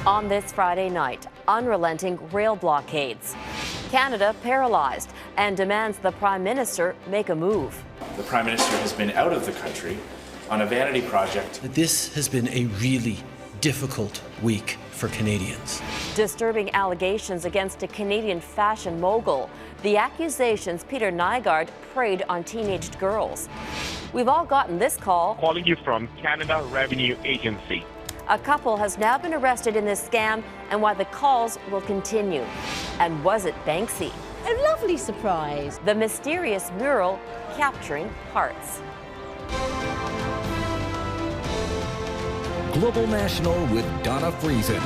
On this Friday night, unrelenting rail blockades. Canada paralyzed and demands the Prime Minister make a move. The Prime Minister has been out of the country on a vanity project. This has been a really difficult week for Canadians. Disturbing allegations against a Canadian fashion mogul. The accusations Peter Nygård preyed on teenaged girls. We've all gotten this call. Calling you from Canada Revenue Agency. A couple has now been arrested in this scam and why the calls will continue. And was it Banksy? A lovely surprise. The mysterious mural capturing hearts. Global National with Donna Friesen.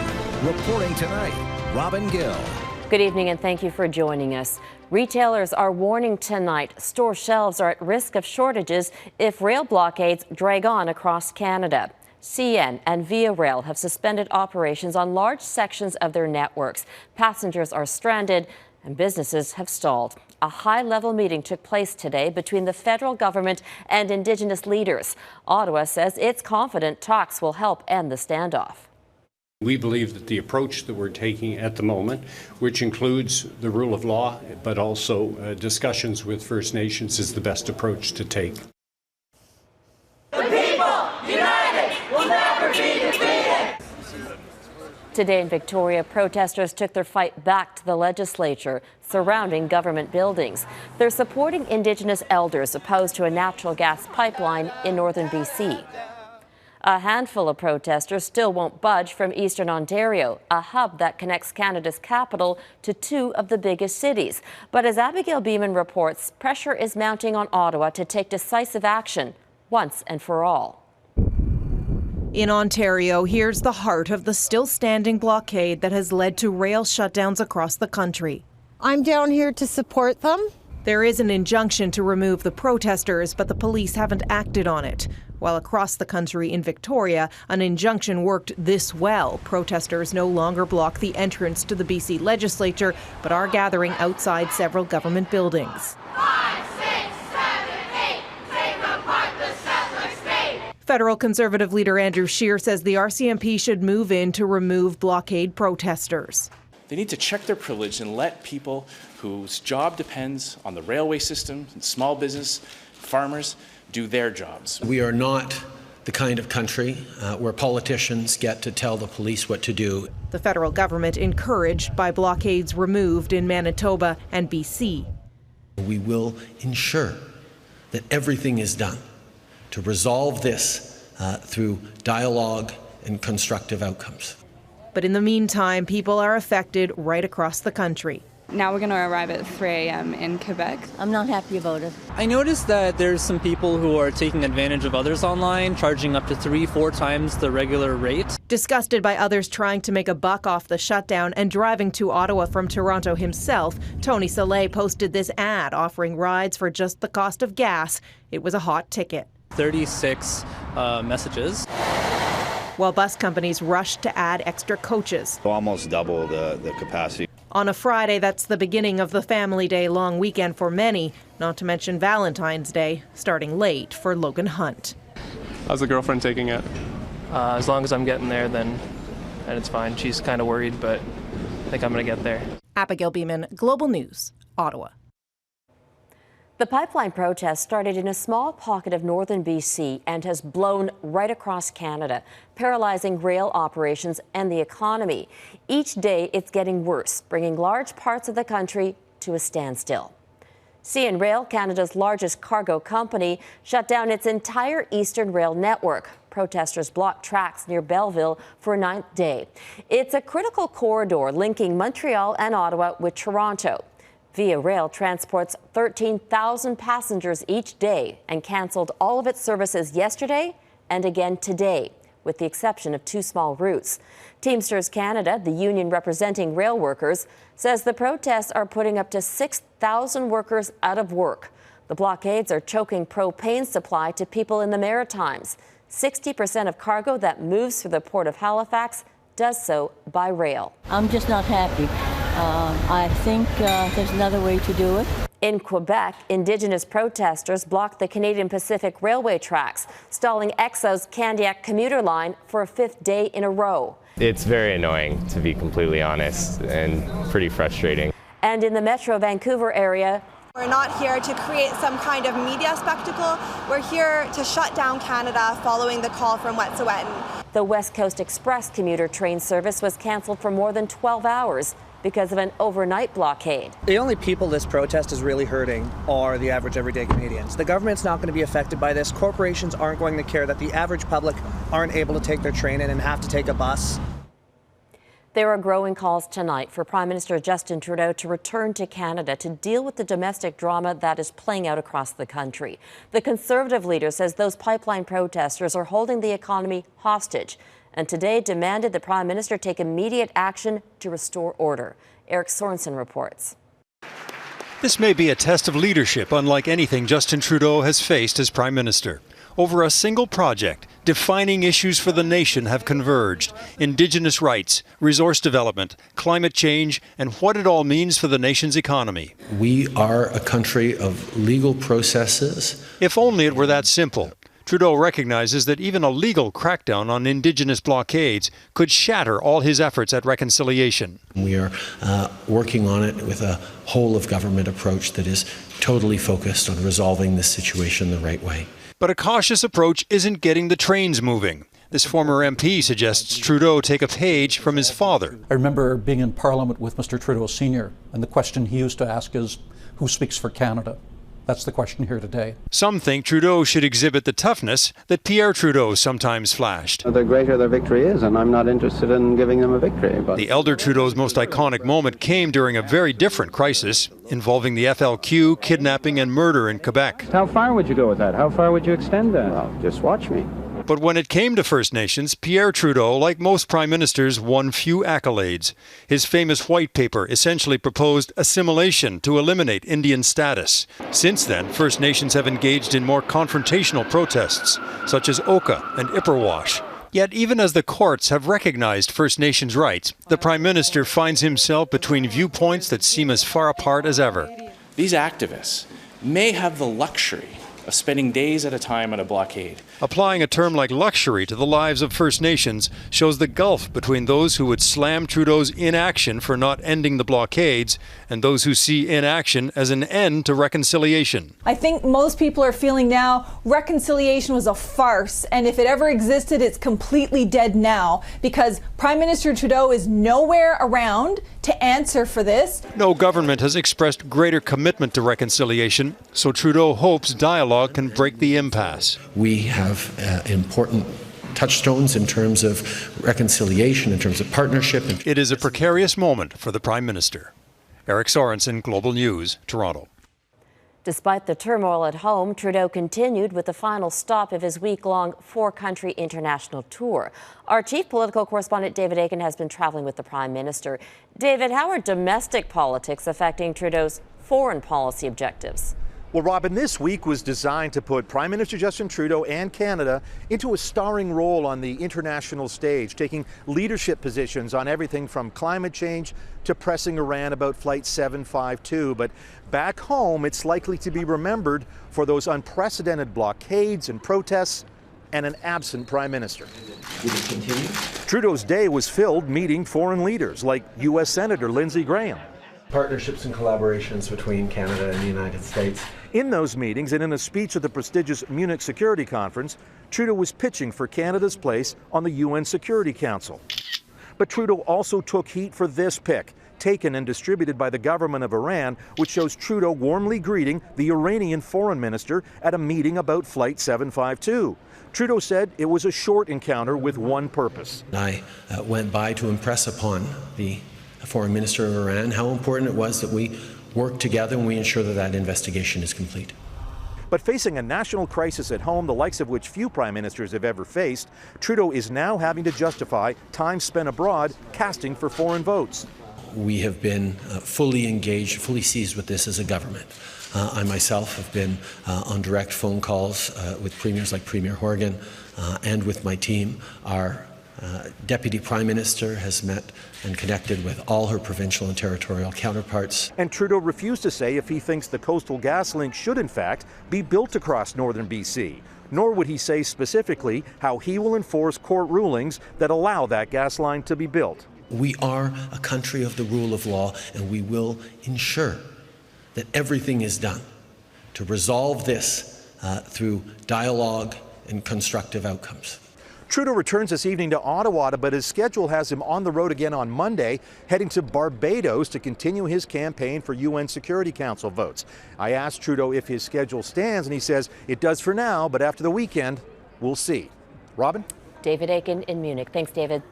Reporting tonight, Robin Gill. Good evening and thank you for joining us. Retailers are warning tonight store shelves are at risk of shortages if rail blockades drag on across Canada. CN and Via Rail have suspended operations on large sections of their networks. Passengers are stranded and businesses have stalled. A high-level meeting took place today between the federal government and Indigenous leaders. Ottawa says it's confident talks will help end the standoff. We believe that the approach that we're taking at the moment, which includes the rule of law, but also discussions with First Nations, is the best approach to take. The people, united, will never be defeated. Today in Victoria, protesters took their fight back to the legislature surrounding government buildings. They're supporting Indigenous elders opposed to a natural gas pipeline in northern BC. A handful of protesters still won't budge from eastern Ontario, a hub that connects Canada's capital to two of the biggest cities. But as Abigail Bimman reports, pressure is mounting on Ottawa to take decisive action once and for all. In Ontario, here's the heart of the still-standing blockade that has led to rail shutdowns across the country. I'm down here to support them. There is an injunction to remove the protesters, but the police haven't acted on it. While across the country in Victoria, an injunction worked this well. Protesters no longer block the entrance to the BC legislature, but are gathering outside several government buildings. 5, 6, 7, 8, take apart the settler state. Federal Conservative leader Andrew Scheer says the RCMP should move in to remove blockade protesters. They need to check their privilege and let people whose job depends on the railway system, and small business, farmers, do their jobs. We are not the kind of country where politicians get to tell the police what to do. The federal government encouraged by blockades removed in Manitoba and BC. We will ensure that everything is done to resolve this through dialogue and constructive outcomes. But in the meantime, people are affected right across the country. Now we're going to arrive at 3 a.m. in Quebec. I'm not happy about it. I noticed that there's some people who are taking advantage of others online, charging up to 3-4 times the regular rate. Disgusted by others trying to make a buck off the shutdown and driving to Ottawa from Toronto himself, Tony Soleil posted this ad offering rides for just the cost of gas. It was a hot ticket. 36 messages. While bus companies rushed to add extra coaches. Almost double the capacity. On a Friday, that's the beginning of the Family Day long weekend for many, not to mention Valentine's Day, starting late for Logan Hunt. How's the girlfriend taking it? As long as I'm getting there, then it's fine. She's kind of worried, but I think I'm going to get there. Abigail Bimman, Global News, Ottawa. The pipeline protest started in a small pocket of northern BC and has blown right across Canada, paralyzing rail operations and the economy. Each day, it's getting worse, bringing large parts of the country to a standstill. CN Rail, Canada's largest cargo company, shut down its entire eastern rail network. Protesters blocked tracks near Belleville for a 9th day. It's a critical corridor linking Montreal and Ottawa with Toronto. Via Rail transports 13,000 passengers each day and canceled all of its services yesterday and again today, with the exception of 2 small routes. Teamsters Canada, the union representing rail workers, says the protests are putting up to 6,000 workers out of work. The blockades are choking propane supply to people in the Maritimes. 60% of cargo that moves through the port of Halifax does so by rail. I'm just not happy. I think there's another way to do it. In Quebec, Indigenous protesters blocked the Canadian Pacific Railway tracks, stalling EXO's Candiac commuter line for a 5th day in a row. It's very annoying, to be completely honest, and pretty frustrating. And in the Metro Vancouver area, we're not here to create some kind of media spectacle. We're here to shut down Canada following the call from Wet'suwet'en. The West Coast Express commuter train service was canceled for more than 12 hours because of an overnight blockade. The only people this protest is really hurting are the average everyday Canadians. The government's not going to be affected by this. Corporations aren't going to care that the average public aren't able to take their train in and have to take a bus. There are growing calls tonight for Prime Minister Justin Trudeau to return to Canada to deal with the domestic drama that is playing out across the country. The Conservative leader says those pipeline protesters are holding the economy hostage, and today demanded the Prime Minister take immediate action to restore order. Eric Sorensen reports. This may be a test of leadership unlike anything Justin Trudeau has faced as Prime Minister. Over a single project, defining issues for the nation have converged. Indigenous rights, resource development, climate change, and what it all means for the nation's economy. We are a country of legal processes. If only it were that simple. Trudeau recognizes that even a legal crackdown on Indigenous blockades could shatter all his efforts at reconciliation. We are working on it with a whole-of-government approach that is totally focused on resolving this situation the right way. But a cautious approach isn't getting the trains moving. This former MP suggests Trudeau take a page from his father. I remember being in Parliament with Mr. Trudeau Sr., and the question he used to ask is, who speaks for Canada? That's the question here today. Some think Trudeau should exhibit the toughness that Pierre Trudeau sometimes flashed. The greater their victory is, and I'm not interested in giving them a victory. But the elder Trudeau's most iconic moment came during a very different crisis involving the FLQ, kidnapping and murder in Quebec. How far would you go with that? How far would you extend that? Well, just watch me. But when it came to First Nations, Pierre Trudeau, like most prime ministers, won few accolades. His famous white paper essentially proposed assimilation to eliminate Indian status. Since then, First Nations have engaged in more confrontational protests, such as Oka and Ipperwash. Yet even as the courts have recognized First Nations rights, the Prime Minister finds himself between viewpoints that seem as far apart as ever. These activists may have the luxury of spending days at a time on a blockade. Applying a term like luxury to the lives of First Nations shows the gulf between those who would slam Trudeau's inaction for not ending the blockades and those who see inaction as an end to reconciliation. I think most people are feeling now reconciliation was a farce, and if it ever existed, it's completely dead now, because Prime Minister Trudeau is nowhere around to answer for this. No government has expressed greater commitment to reconciliation, so Trudeau hopes dialogue can break the impasse. We have important touchstones in terms of reconciliation, in terms of partnership. It is a precarious moment for the Prime Minister. Eric Sorensen, Global News, Toronto. Despite the turmoil at home, Trudeau continued with the final stop of his week-long four-country international tour. Our chief political correspondent, David Akin, has been traveling with the Prime Minister. David, how are domestic politics affecting Trudeau's foreign policy objectives? Well, Robin, this week was designed to put Prime Minister Justin Trudeau and Canada into a starring role on the international stage, taking leadership positions on everything from climate change to pressing Iran about Flight 752. But back home, it's likely to be remembered for those unprecedented blockades and protests and an absent Prime Minister. Trudeau's day was filled meeting foreign leaders like U.S. Senator Lindsey Graham. Partnerships and collaborations between Canada and the United States. In those meetings and in a speech at the prestigious Munich Security Conference, Trudeau was pitching for Canada's place on the UN Security Council. But Trudeau also took heat for this pic, taken and distributed by the government of Iran, which shows Trudeau warmly greeting the Iranian foreign minister at a meeting about Flight 752. Trudeau said it was a short encounter with one purpose. I went by to impress upon the foreign minister of Iran how important it was that we work together and we ensure that that investigation is complete. But facing a national crisis at home, the likes of which few prime ministers have ever faced, Trudeau is now having to justify time spent abroad casting for foreign votes. We have been fully engaged, fully seized with this as a government. I myself have been on direct phone calls with premiers like Premier Horgan and with my team. Our Deputy Prime Minister has met and connected with all her provincial and territorial counterparts. And Trudeau refused to say if he thinks the Coastal GasLink should in fact be built across northern BC. Nor would he say specifically how he will enforce court rulings that allow that gas line to be built. We are a country of the rule of law, and we will ensure that everything is done to resolve this through dialogue and constructive outcomes. Trudeau returns this evening to Ottawa, but his schedule has him on the road again on Monday, heading to Barbados to continue his campaign for UN Security Council votes. I asked Trudeau if his schedule stands, and he says it does for now, but after the weekend, we'll see. Robin? David Akin in Munich. Thanks, David.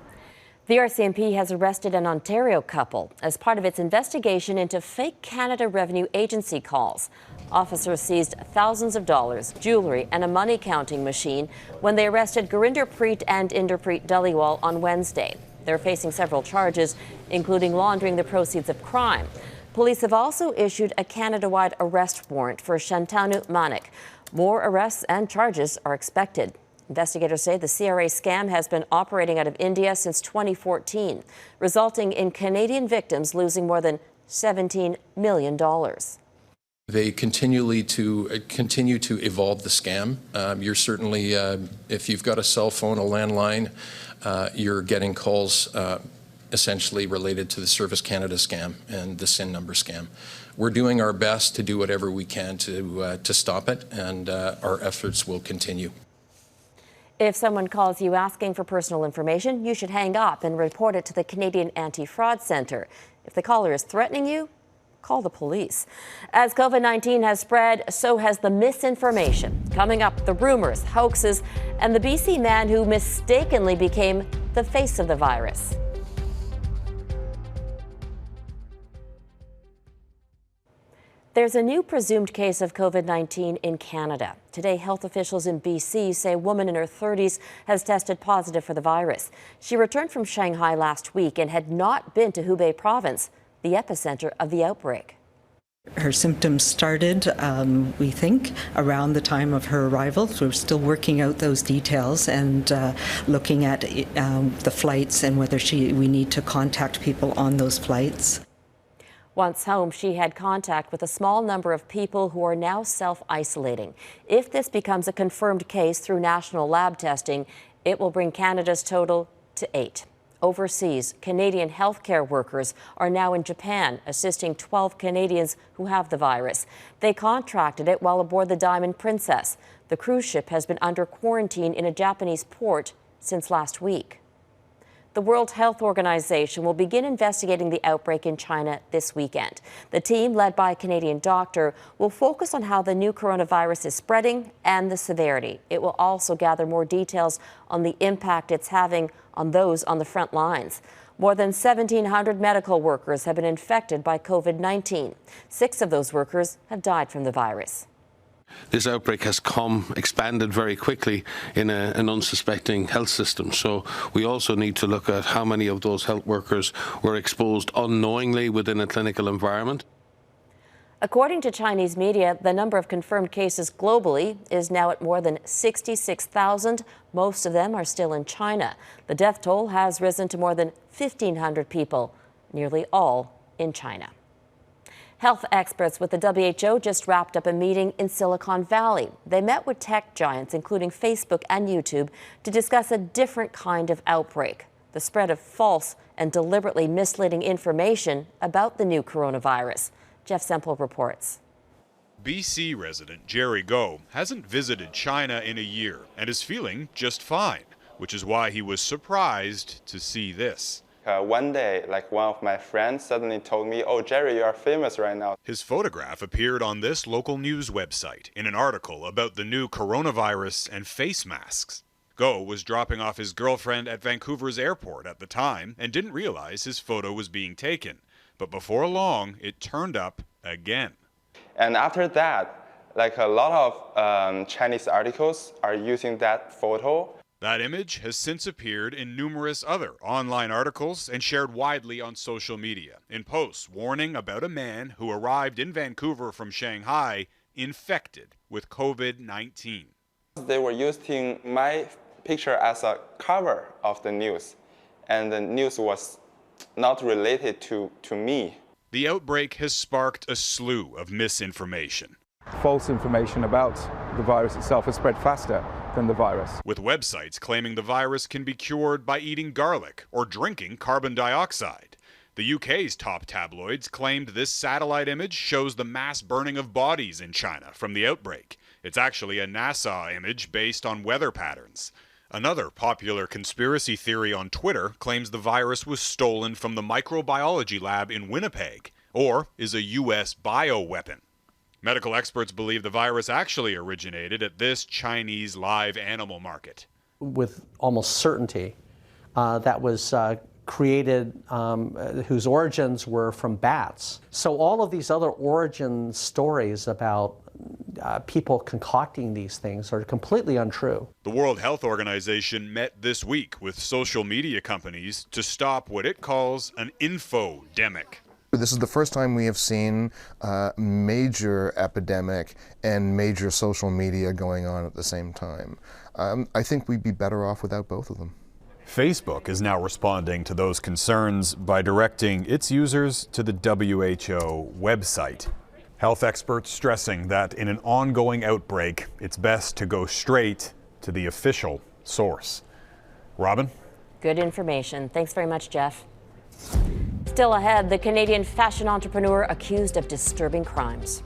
The RCMP has arrested an Ontario couple as part of its investigation into fake Canada Revenue Agency calls. Officers seized thousands of dollars, jewelry, and a money counting machine when they arrested Gurinder Preet and Inderpreet Dhaliwal on Wednesday. They're facing several charges, including laundering the proceeds of crime. Police have also issued a Canada-wide arrest warrant for Shantanu Manik. More arrests and charges are expected. Investigators say the CRA scam has been operating out of India since 2014, resulting in Canadian victims losing more than $17 million. They continue to evolve the scam. You're certainly, if you've got a cell phone, a landline, you're getting calls essentially related to the Service Canada scam and the SIN number scam. We're doing our best to do whatever we can to stop it, and our efforts will continue. If someone calls you asking for personal information, you should hang up and report it to the Canadian Anti-Fraud Centre. If the caller is threatening you, call the police. As COVID-19 has spread, so has the misinformation. Coming up, the rumors, hoaxes, and the BC man who mistakenly became the face of the virus. There's a new presumed case of COVID-19 in Canada. Today, health officials in BC say a woman in her 30s has tested positive for the virus. She returned from Shanghai last week and had not been to Hubei province, the epicenter of the outbreak. Her symptoms started, we think, around the time of her arrival. So we're still working out those details and looking at the flights and whether we need to contact people on those flights. Once home, she had contact with a small number of people who are now self-isolating. If this becomes a confirmed case through national lab testing, it will bring Canada's total to 8. Overseas, Canadian healthcare workers are now in Japan assisting 12 Canadians who have the virus. They contracted it while aboard the Diamond Princess. The cruise ship has been under quarantine in a Japanese port since last week. The World Health Organization will begin investigating the outbreak in China this weekend. The team, led by a Canadian doctor, will focus on how the new coronavirus is spreading and the severity. It will also gather more details on the impact it's having on those on the front lines. More than 1,700 medical workers have been infected by COVID-19. 6 of those workers have died from the virus. This outbreak has expanded very quickly in an unsuspecting health system. So we also need to look at how many of those health workers were exposed unknowingly within a clinical environment. According to Chinese media, the number of confirmed cases globally is now at more than 66,000. Most of them are still in China. The death toll has risen to more than 1,500 people, nearly all in China. Health experts with the WHO just wrapped up a meeting in Silicon Valley. They met with tech giants, including Facebook and YouTube, to discuss a different kind of outbreak, the spread of false and deliberately misleading information about the new coronavirus. Jeff Semple reports. BC resident Jerry Go hasn't visited China in a year and is feeling just fine, which is why he was surprised to see this. One day, one of my friends suddenly told me, "Oh, Jerry, you are famous right now." His photograph appeared on this local news website in an article about the new coronavirus and face masks. Go was dropping off his girlfriend at Vancouver's airport at the time and didn't realize his photo was being taken. But before long, it turned up again. And after that, a lot of Chinese articles are using that photo. That image has since appeared in numerous other online articles and shared widely on social media, in posts warning about a man who arrived in Vancouver from Shanghai infected with COVID-19. They were using my picture as a cover of the news, and the news was not related to me. The outbreak has sparked a slew of misinformation. False information about the virus itself has spread faster than the virus. With websites claiming the virus can be cured by eating garlic or drinking carbon dioxide. The UK's top tabloids claimed this satellite image shows the mass burning of bodies in China from the outbreak. It's actually a NASA image based on weather patterns. Another popular conspiracy theory on Twitter claims the virus was stolen from the microbiology lab in Winnipeg, or is a U.S. bioweapon. Medical experts believe the virus actually originated at this Chinese live animal market. With almost certainty, that was created, whose origins were from bats. So all of these other origin stories about people concocting these things are completely untrue. The World Health Organization met this week with social media companies to stop what it calls an infodemic. This is the first time we have seen a major epidemic and major social media going on at the same time. I think we'd be better off without both of them. Facebook is now responding to those concerns by directing its users to the WHO website. Health experts stressing that in an ongoing outbreak, it's best to go straight to the official source. Robin? Good information. Thanks very much, Jeff. Still ahead, the Canadian fashion entrepreneur accused of disturbing crimes.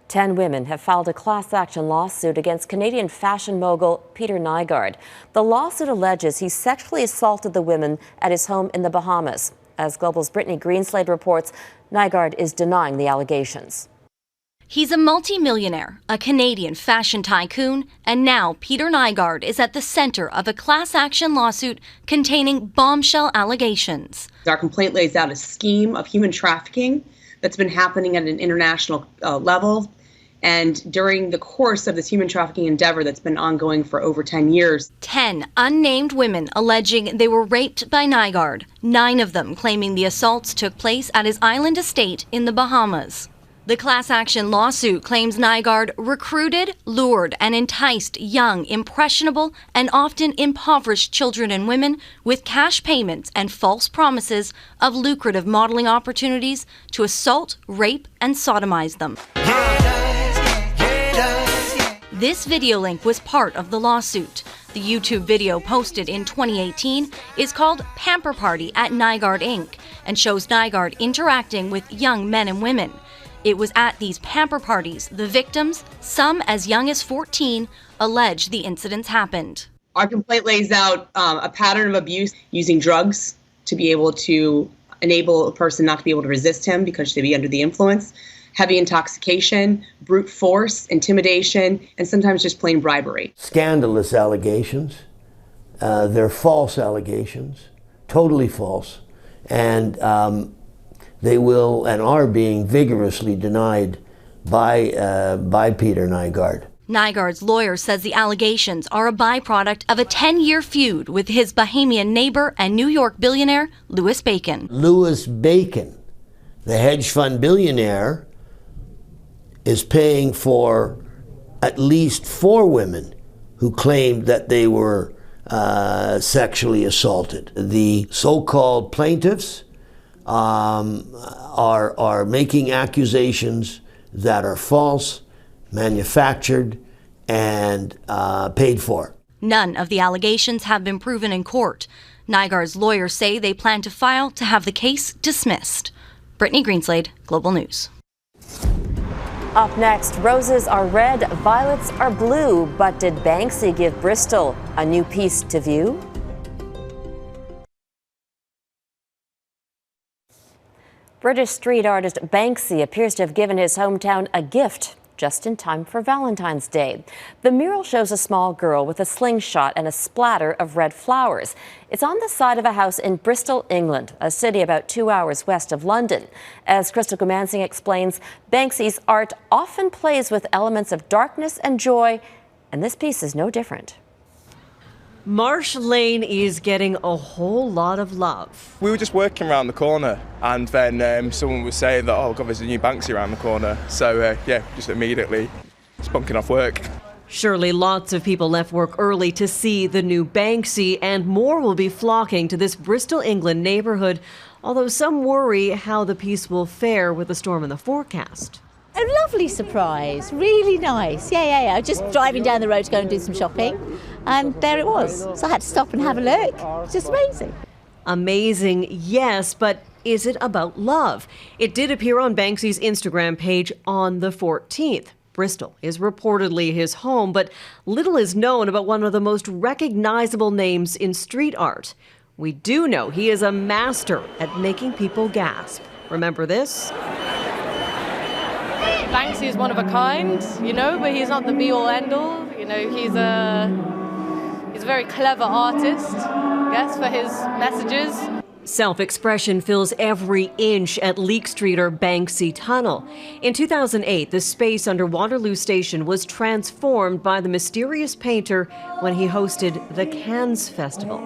Ten women have filed a class action lawsuit against Canadian fashion mogul Peter Nygård. The lawsuit alleges he sexually assaulted the women at his home in the Bahamas. As Global's Brittany Greenslade reports, Nygård is denying the allegations. He's a multimillionaire, a Canadian fashion tycoon, and now Peter Nygård is at the center of a class action lawsuit containing bombshell allegations. Our complaint lays out a scheme of human trafficking that's been happening at an international level. And during the course of this human trafficking endeavor that's been ongoing for over 10 years. 10 unnamed women alleging they were raped by Nygård, 9 of them claiming the assaults took place at his island estate in the Bahamas. The class action lawsuit claims Nygård recruited, lured, and enticed young, impressionable, and often impoverished children and women with cash payments and false promises of lucrative modeling opportunities to assault, rape, and sodomize them. This video link was part of the lawsuit. The YouTube video posted in 2018 is called Pamper Party at Nygård Inc. and shows Nygård interacting with young men and women. It was at these pamper parties the victims, some as young as 14, allege the incidents happened. Our complaint lays out a pattern of abuse using drugs to be able to enable a person not to be able to resist him because they'd be under the influence. Heavy intoxication, brute force, intimidation, and sometimes just plain bribery. Scandalous allegations. They're false allegations, totally false, and they will and are being vigorously denied by Peter Nygård. Nygård's lawyer says the allegations are a byproduct of a 10-year feud with his Bahamian neighbor and New York billionaire, Louis Bacon. Louis Bacon, the hedge fund billionaire, is paying for at least 4 women who claimed that they were sexually assaulted. The so-called plaintiffs are making accusations that are false, manufactured, and paid for. None of the allegations have been proven in court. Nygård's lawyers say they plan to file to have the case dismissed. Brittany Greenslade, Global News. Up next, roses are red, violets are blue, but did Banksy give Bristol a new piece to view? British street artist Banksy appears to have given his hometown a gift just in time for Valentine's Day. The mural shows a small girl with a slingshot and a splatter of red flowers. It's on the side of a house in Bristol, England, a city about 2 hours west of London. As Crystal Goomansingh explains, Banksy's art often plays with elements of darkness and joy, and this piece is no different. Marsh Lane is getting a whole lot of love. We were just working around the corner, and then someone was saying that, oh God, there's a new Banksy around the corner. So yeah, just immediately spunking off work. Surely lots of people left work early to see the new Banksy, and more will be flocking to this Bristol, England neighborhood, although some worry how the piece will fare with the storm in the forecast. A lovely surprise, really nice. Yeah. Just driving down the road to go and do some shopping, and there it was. So I had to stop and have a look. It's just amazing. Amazing, yes, but is it about love? It did appear on Banksy's Instagram page on the 14th. Bristol is reportedly his home, but little is known about one of the most recognizable names in street art. We do know he is a master at making people gasp. Remember this? Banksy is one of a kind, but he's not the be-all, end-all. He's a very clever artist, I guess, for his messages. Self-expression fills every inch at Leek Street or Banksy Tunnel. In 2008, the space under Waterloo Station was transformed by the mysterious painter when he hosted the Cannes Festival.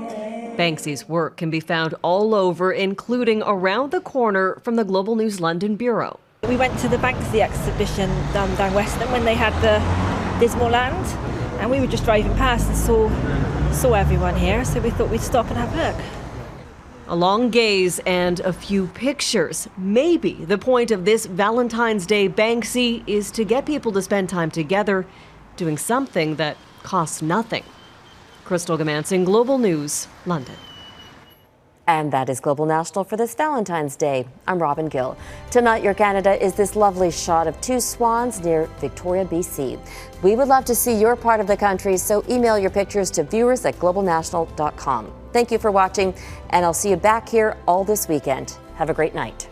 Banksy's work can be found all over, including around the corner from the Global News London Bureau. We went to the Banksy exhibition down Weston when they had the Dismal Land, and we were just driving past and saw everyone here, so we thought we'd stop and have a look. A long gaze and a few pictures. Maybe the point of this Valentine's Day Banksy is to get people to spend time together doing something that costs nothing. Crystal Goomansingh, Global News, London. And that is Global National for this Valentine's Day. I'm Robin Gill. Tonight, Your Canada is this lovely shot of two swans near Victoria, BC. We would love to see your part of the country, so email your pictures to viewers@globalnational.com. Thank you for watching, and I'll see you back here all this weekend. Have a great night.